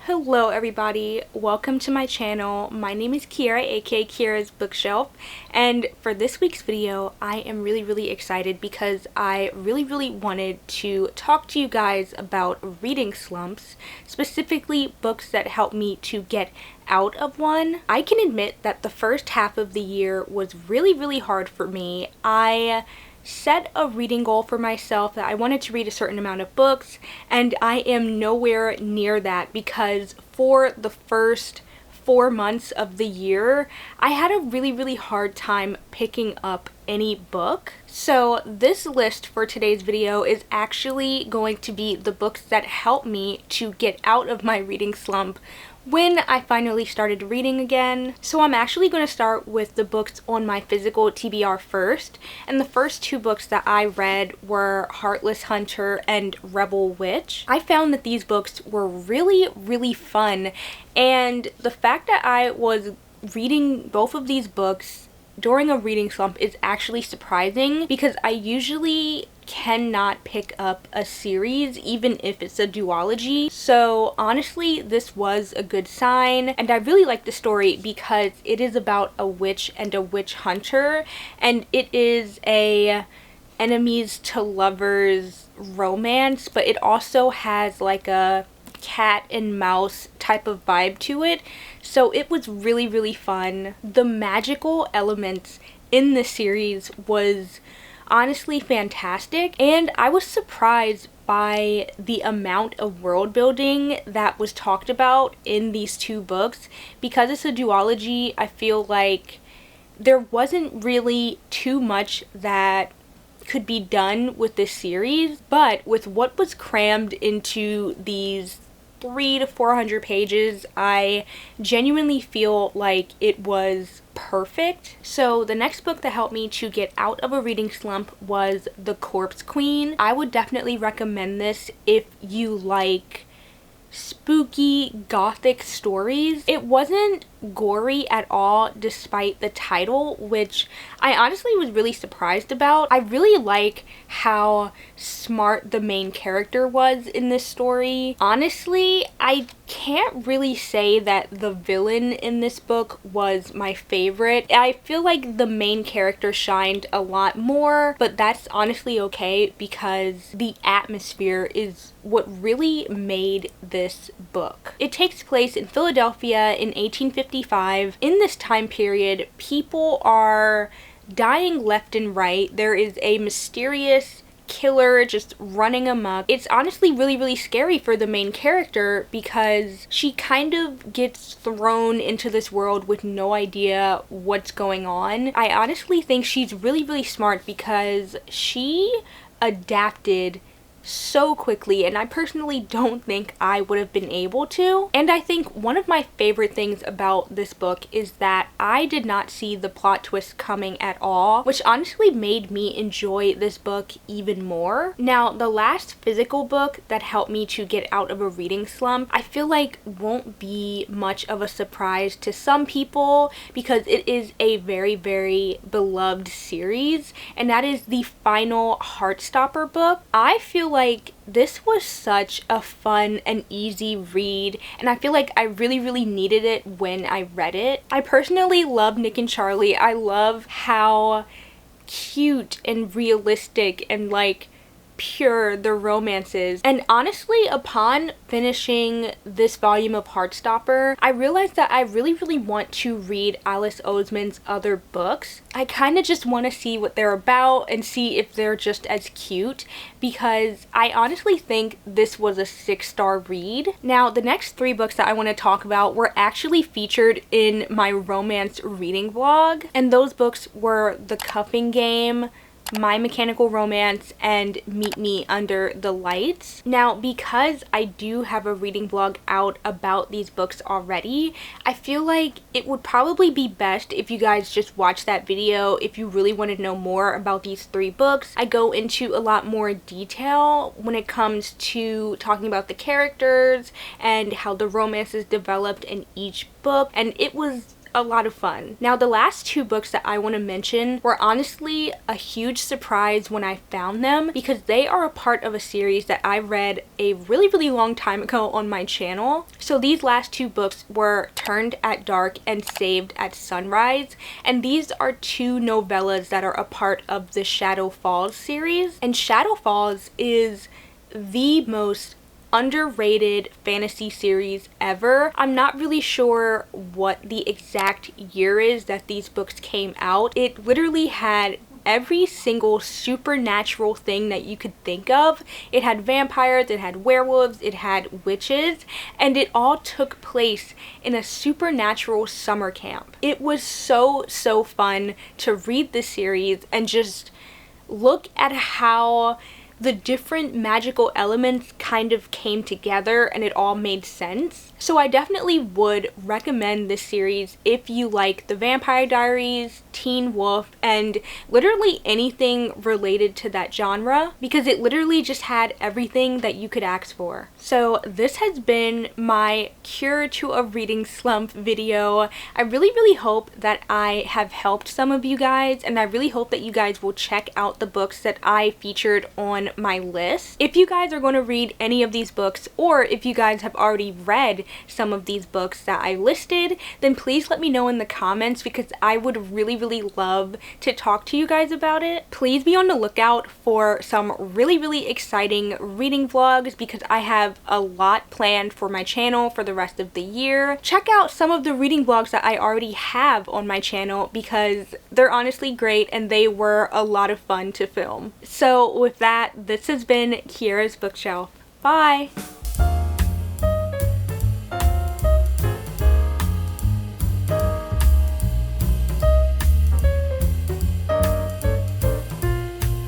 Hello everybody, welcome to my channel. My name is Kiera, aka Kiera's Bookshelf, and for this week's video I am really excited because I really wanted to talk to you guys about reading slumps, specifically books that help me to get out of one. I can admit that the first half of the year was really hard for me. I set a reading goal for myself that I wanted to read a certain amount of books, and I am nowhere near that because for the first 4 months of the year I had a really hard time picking up any book. So this list for today's video is actually going to be the books that help me to get out of my reading slump when I finally started reading again. So I'm actually going to start with the books on my physical TBR first, and the first two books that I read were Heartless Hunter and Rebel Witch. I found that these books were really fun, and the fact that I was reading both of these books during a reading slump is actually surprising because I usually cannot pick up a series even if it's a duology. So honestly, this was a good sign, and I really like the story because it is about a witch and a witch hunter, and it is a enemies to lovers romance, but it also has like a cat and mouse type of vibe to it. So it was really fun. The magical elements in the series was honestly fantastic, and I was surprised by the amount of world building that was talked about in these two books. Because it's a duology, I feel like there wasn't really too much that could be done with this series, but with what was crammed into these 300 to 400 pages, I genuinely feel like it was perfect. So the next book that helped me to get out of a reading slump was The Corpse Queen. I would definitely recommend this if you like spooky gothic stories. It wasn't gory at all despite the title, which I honestly was really surprised about. I really like how smart the main character was in this story. Honestly, I can't really say that the villain in this book was my favorite. I feel like the main character shined a lot more, but that's honestly okay because the atmosphere is what really made this book. It takes place in Philadelphia in 1855. In this time period, people are dying left and right. There is a mysterious killer just running amok. It's honestly really scary for the main character because she kind of gets thrown into this world with no idea what's going on. I honestly think she's really smart because she adapted so quickly, and I personally don't think I would have been able to. And I think one of my favorite things about this book is that I did not see the plot twist coming at all, which honestly made me enjoy this book even more. Now, the last physical book that helped me to get out of a reading slump, I feel like won't be much of a surprise to some people because it is a very beloved series, and that is the final Heartstopper book. I feel like this was such a fun and easy read, and I feel like I really needed it when I read it. I personally love Nick and Charlie. I love how cute and realistic and like pure the romance is. And honestly, upon finishing this volume of Heartstopper, I realized that I really want to read Alice Oseman's other books. I kind of just want to see what they're about and see if they're just as cute, because I honestly think this was a 6-star read. Now, the next 3 books that I want to talk about were actually featured in my romance reading vlog, and those books were The Cuffing Game, My Mechanical Romance, and Meet Me Under the Lights. Now, because I do have a reading vlog out about these books already, I feel like it would probably be best if you guys just watch that video if you really want to know more about these 3 books. I go into a lot more detail when it comes to talking about the characters and how the romance is developed in each book, and it was a lot of fun. Now, the last two books that I want to mention were honestly a huge surprise when I found them, because they are a part of a series that I read a really, really long time ago on my channel. So these last two books were Turned at Dark and Saved at Sunrise, and these are two novellas that are a part of the Shadow Falls series. And Shadow Falls is the most underrated fantasy series ever. I'm not really sure what the exact year is that these books came out. It literally had every single supernatural thing that you could think of. It had vampires, it had werewolves, it had witches, and it all took place in a supernatural summer camp. It was so fun to read this series and just look at how the different magical elements kind of came together and it all made sense. So I definitely would recommend this series if you like the Vampire Diaries, Teen Wolf, and literally anything related to that genre, because it literally just had everything that you could ask for. So this has been my cure to a reading slump video. I really hope that I have helped some of you guys, and I really hope that you guys will check out the books that I featured on my list. If you guys are going to read any of these books, or if you guys have already read some of these books that I listed, then please let me know in the comments, because I would really love to talk to you guys about it. Please be on the lookout for some really exciting reading vlogs, because I have a lot planned for my channel for the rest of the year. Check out some of the reading vlogs that I already have on my channel, because they're honestly great and they were a lot of fun to film. So with that, this has been Kiara's Bookshelf. Bye!